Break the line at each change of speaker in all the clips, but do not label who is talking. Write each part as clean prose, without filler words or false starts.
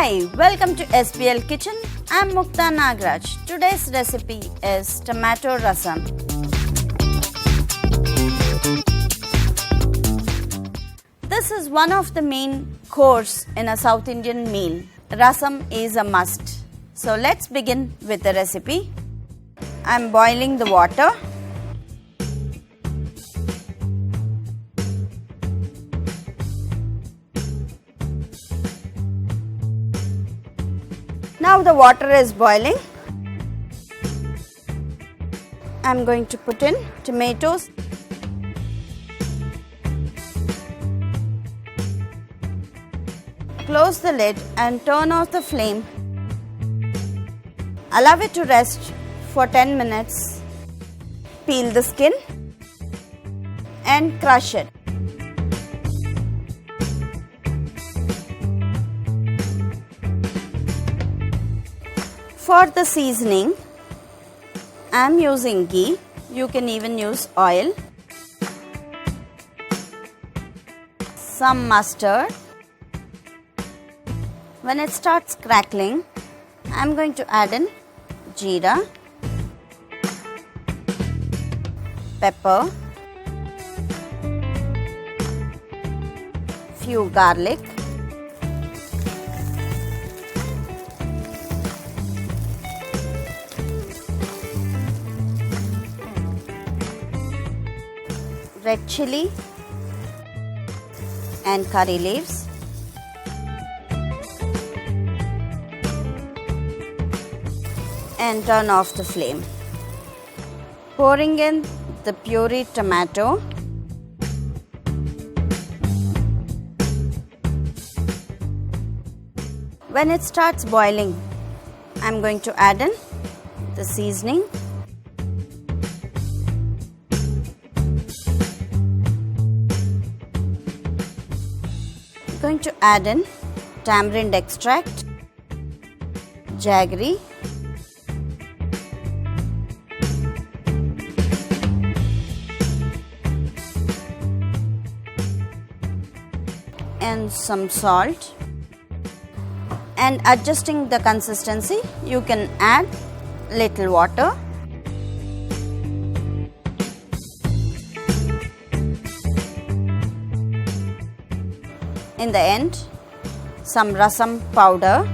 Hi, welcome to SPL Kitchen. I'm Mukta Nagaraj. Today's recipe is tomato rasam. This is one of the main course in a South Indian meal. Rasam is a must. So let's begin with the recipe. I'm boiling the water. Now the water is boiling. I'm going to put in tomatoes. Close the lid and turn off the flame. Allow it to rest for 10 minutes. Peel the skin and crush it. For the seasoning, I am using ghee. You can even use oil. Some mustard. When it starts crackling, I am going to add in jeera, pepper, few garlic, red chilli and curry leaves, and turn off the flame. Pouring in the puree tomato, when it starts boiling, I am going to add in the seasoning. Going to add in tamarind extract, jaggery, and some salt, and adjusting the consistency you can add little water. In the end, some rasam powder,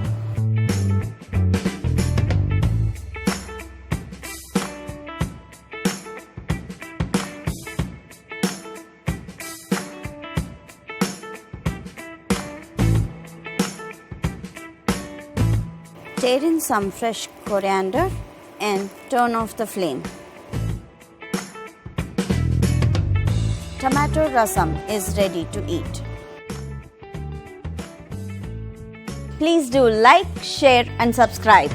tear in some fresh coriander and turn off the flame. Tomato rasam is ready to eat. Please do like, share and subscribe.